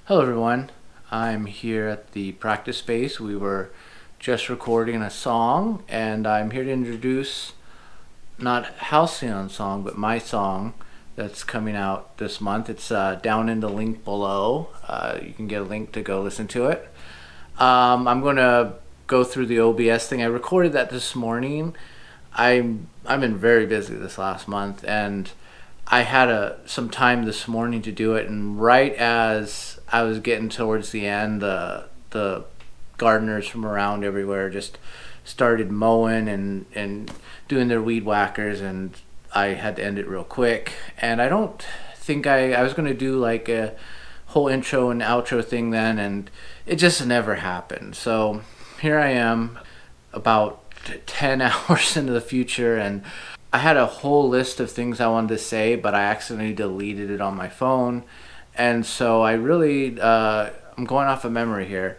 Hello, everyone. I'm here at the practice space. We were just recording a song, and I'm here to introduce not Halcyon's song, but my song that's coming out this month. It's down in the link below. You can get a link to go listen to it. I'm going to go through the OBS thing. I recorded that this morning. I've been very busy this last month, and I had some time this morning to do it. And right as I was getting towards the end, the gardeners from around everywhere just started mowing and doing their weed whackers, and I had to end it real quick. And I don't think I was going to do like a whole intro and outro thing then, and it just never happened. So here I am about 10 hours into the future, and I had a whole list of things I wanted to say, but I accidentally deleted it on my phone. And so I'm going off of memory here.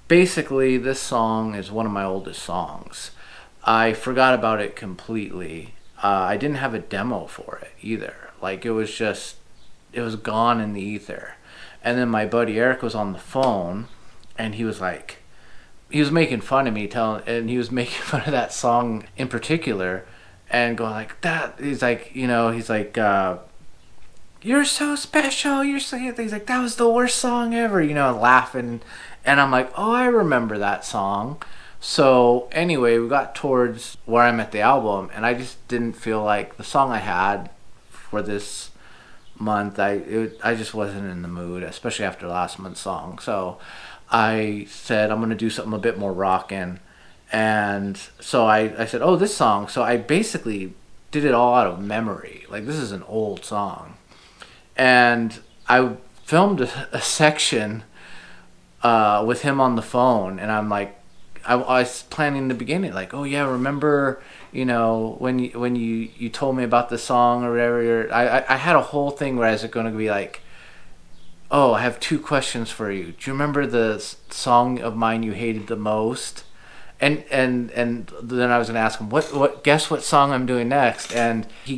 Basically, this song is one of my oldest songs. I forgot about it completely. I didn't have a demo for it either. Like, it was gone in the ether. And then my buddy Eric was on the phone, and he was making fun of me, and he was making fun of that song in particular, and going like that. He's like, "You're so special. You're so." He's like, "That was the worst song ever," laughing, and I'm like, "Oh, I remember that song." So anyway, we got towards where I'm at the album, and I just didn't feel like the song I had for this month. I just wasn't in the mood, especially after last month's song. So I said I'm gonna do something a bit more rockin', and so I said, "Oh, this song." So I basically did it all out of memory. Like, this is an old song, and I filmed a section with him on the phone, and I'm like, I was planning the beginning, like, "Oh yeah, remember, when you told me about the song or whatever." I had a whole thing where I was going to be like, "Oh, I have two questions for you. Do you remember the song of mine you hated the most?" And then I was gonna ask him, what guess what song I'm doing next, and he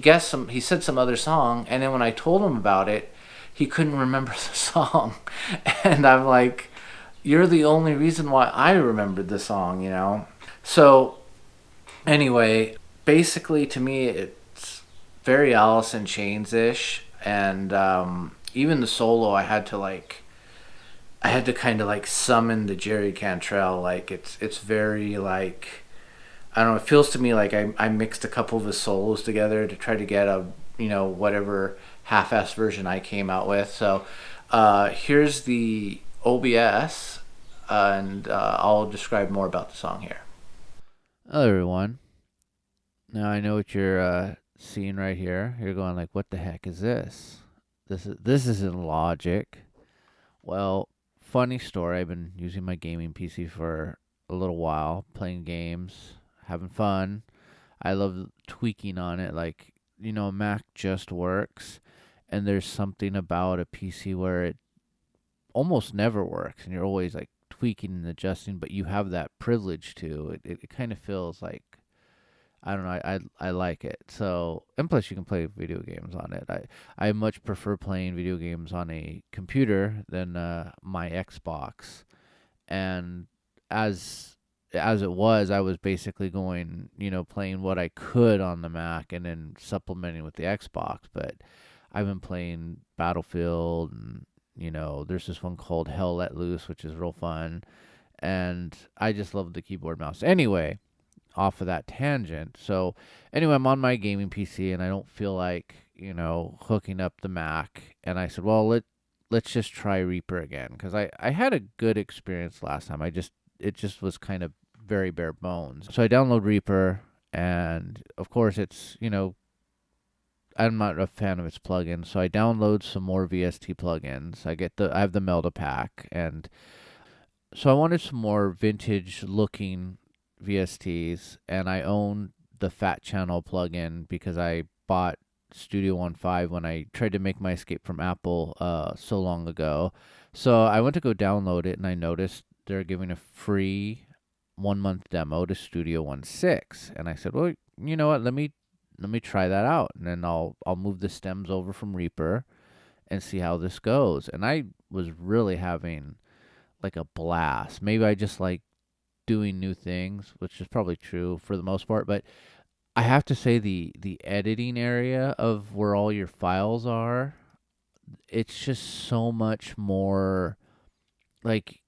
said some other song, and then when I told him about it, he couldn't remember the song, and I'm like, "You're the only reason why I remembered the song." So anyway, basically to me it's very Alice in Chains ish, and even the solo I had to kind of like summon the Jerry Cantrell. Like, it's very like, I don't know. It feels to me like I mixed a couple of his solos together to try to get a whatever half-ass version I came out with. So here's the OBS, and I'll describe more about the song here. Hello, everyone. Now I know what you're seeing right here. You're going like, "What the heck is this? This isn't Logic." Well, funny story. I've been using my gaming PC for a little while, playing games, having fun. I love tweaking on it. Like, Mac just works, and there's something about a PC where it almost never works, and you're always like tweaking and adjusting, but you have that privilege to. It kind of feels like, I don't know. I like it. So, and plus you can play video games on it. I much prefer playing video games on a computer than my Xbox. And as it was, I was basically going, playing what I could on the Mac and then supplementing with the Xbox. But I've been playing Battlefield, and there's this one called Hell Let Loose, which is real fun. And I just love the keyboard mouse. Anyway, off of that tangent. So anyway, I'm on my gaming PC and I don't feel like, hooking up the Mac. And I said, well, let's just try Reaper again, because I had a good experience last time. It just was kind of very bare bones. So I download Reaper, and of course I'm not a fan of its plugins. So I download some more VST plugins. I have the Melda pack, and so I wanted some more vintage looking VSTs, and I own the Fat Channel plugin because I bought Studio One 5 when I tried to make my escape from Apple so long ago. So I went to go download it, and I noticed they're giving a free 1 month demo to Studio One 6, and I said, well, you know what? Let me try that out, and then I'll move the stems over from Reaper, and see how this goes. And I was really having like a blast. Maybe I just like doing new things, which is probably true for the most part, but I have to say the editing area of where all your files are, it's just so much more like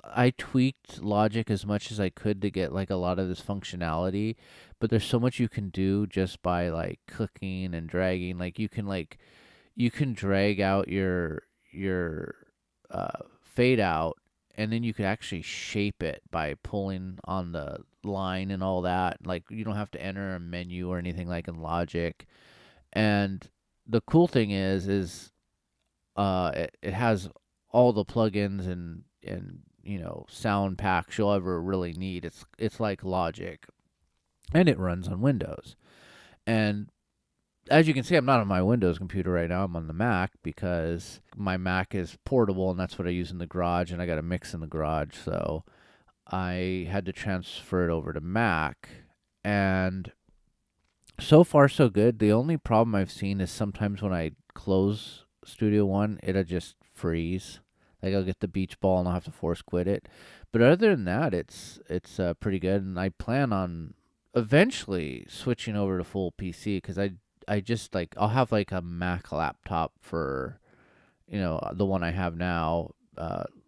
I tweaked Logic as much as I could to get like a lot of this functionality, but there's so much you can do just by like clicking and dragging. Like you can drag out your fade out, and then you could actually shape it by pulling on the line and all that. Like you don't have to enter a menu or anything like in Logic. And the cool thing is it has all the plugins and sound packs you'll ever really need. It's like Logic, and it runs on Windows. And as you can see, I'm not on my Windows computer right now. I'm on the Mac because my Mac is portable, and that's what I use in the garage. And I got a mix in the garage, so I had to transfer it over to Mac. And so far, so good. The only problem I've seen is sometimes when I close Studio One, it'll just freeze. Like I'll get the beach ball and I'll have to force quit it. But other than that, it's pretty good. And I plan on eventually switching over to full PC because I just like I'll have like a Mac laptop for the one I have now.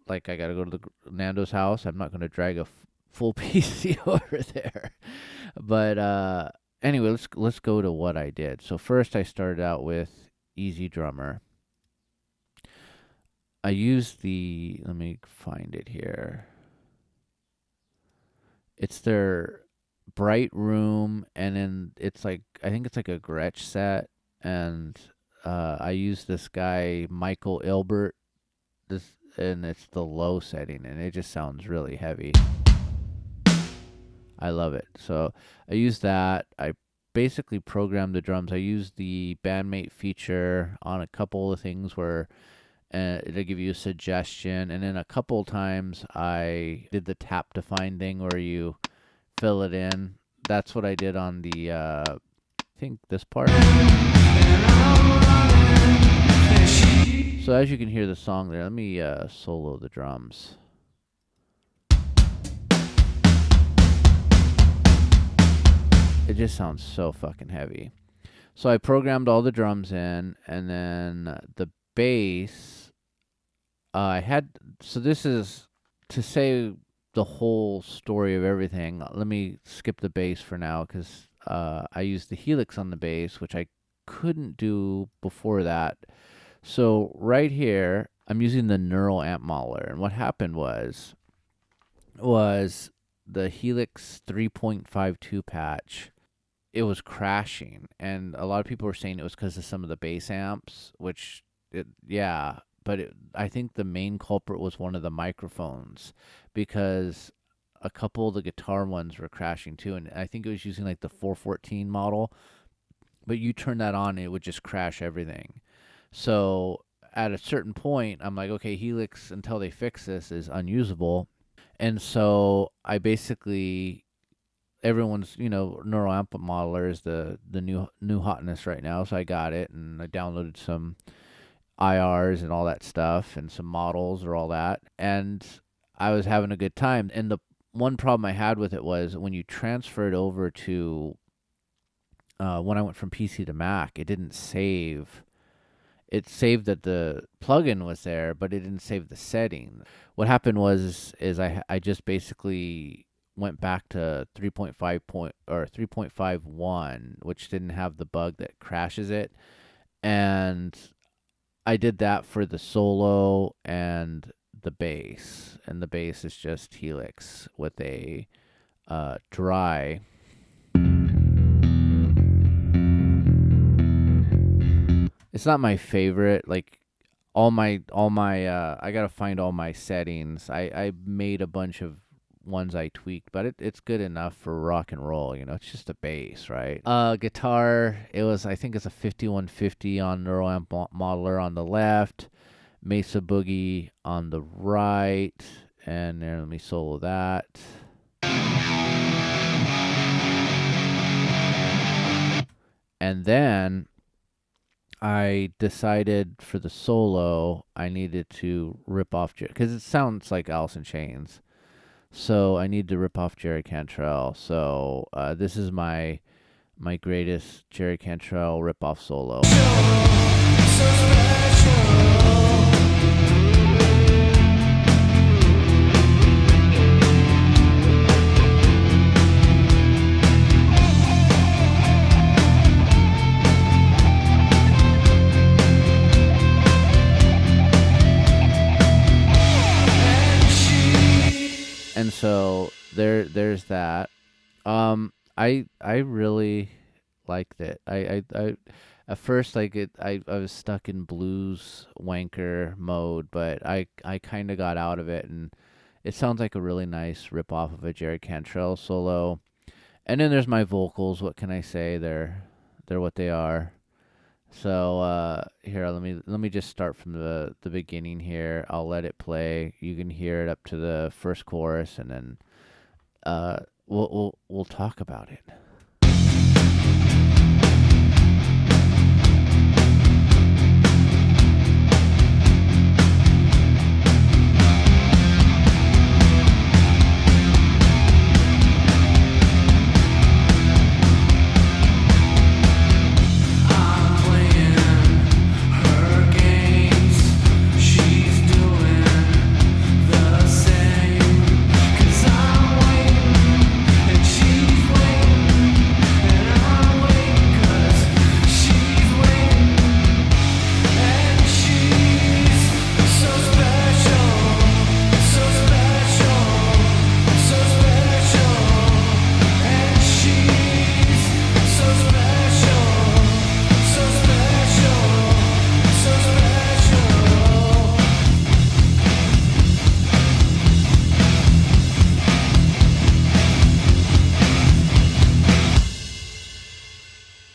Like I gotta go to the Nando's house. I'm not gonna drag a full PC over there. But anyway, let's go to what I did. So first, I started out with EZdrummer. I used let me find it here. It's their Bright Room, and then it's like, I think it's like a Gretsch set, and I used this guy, Michael Ilbert, and it's the low setting, and it just sounds really heavy. I love it. So I used that. I basically programmed the drums. I used the bandmate feature on a couple of things where it'll give you a suggestion. And then a couple times I did the tap define thing where you fill it in. That's what I did on the, I think this part. So as you can hear the song there, let me solo the drums. It just sounds so fucking heavy. So I programmed all the drums in, and then the bass, so this is to say the whole story of everything. Let me skip the bass for now because I used the Helix on the bass, which I couldn't do before that. So right here, I'm using the Neural Amp Modeler, and what happened was the Helix 3.52 patch, it was crashing, and a lot of people were saying it was because of some of the bass amps, which, I think the main culprit was one of the microphones, because a couple of the guitar ones were crashing too, and I think it was using like the 414 model, but you turn that on, it would just crash everything. So at a certain point, I'm like, okay, Helix, until they fix this, is unusable. And so I basically, everyone's, Neural Amp Modeler is the new hotness right now. So I got it, and I downloaded some IRs and all that stuff, and some models or all that. And I was having a good time. And the one problem I had with it was when you transferred over to, when I went from PC to Mac, it didn't save. It saved that the plugin was there, but it didn't save the setting. What happened was I just basically went back to 3.51, which didn't have the bug that crashes it, and I did that for the solo and the bass, and the bass is just Helix with a dry. It's not my favorite. Like all my I gotta find all my settings. I made a bunch of ones I tweaked, but it's good enough for rock and roll. It's just a bass, right? Guitar. I think it's a 5150 on Neural Amp Modeler on the left, Mesa Boogie on the right, and then let me solo that. And then I decided for the solo I needed to rip off because it sounds like Alice in Chains. So I need to rip off Jerry Cantrell. So this is my greatest Jerry Cantrell rip off solo. And so there's that. I really liked it. I at first like I was stuck in blues wanker mode, but I kind of got out of it, and it sounds like a really nice rip off of a Jerry Cantrell solo. And then there's my vocals. What can I say? They're what they are. So here, let me just start from the beginning here. I'll let it play. You can hear it up to the first chorus, and then we'll talk about it.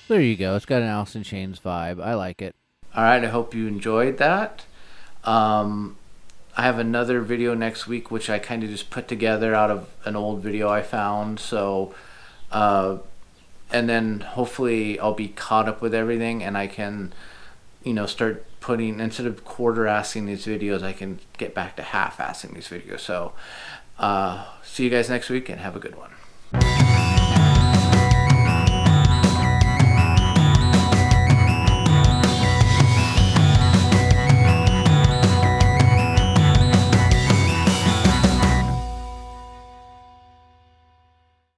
There you go. It's got an Alice in Chains vibe. I like it. All right, I hope you enjoyed that. Um, I have another video next week, which I kind of just put together out of an old video I found. So, uh, and then hopefully I'll be caught up with everything, and I can, start putting, instead of quarter-assing these videos, I can get back to half-assing these videos. So, see you guys next week, and have a good one.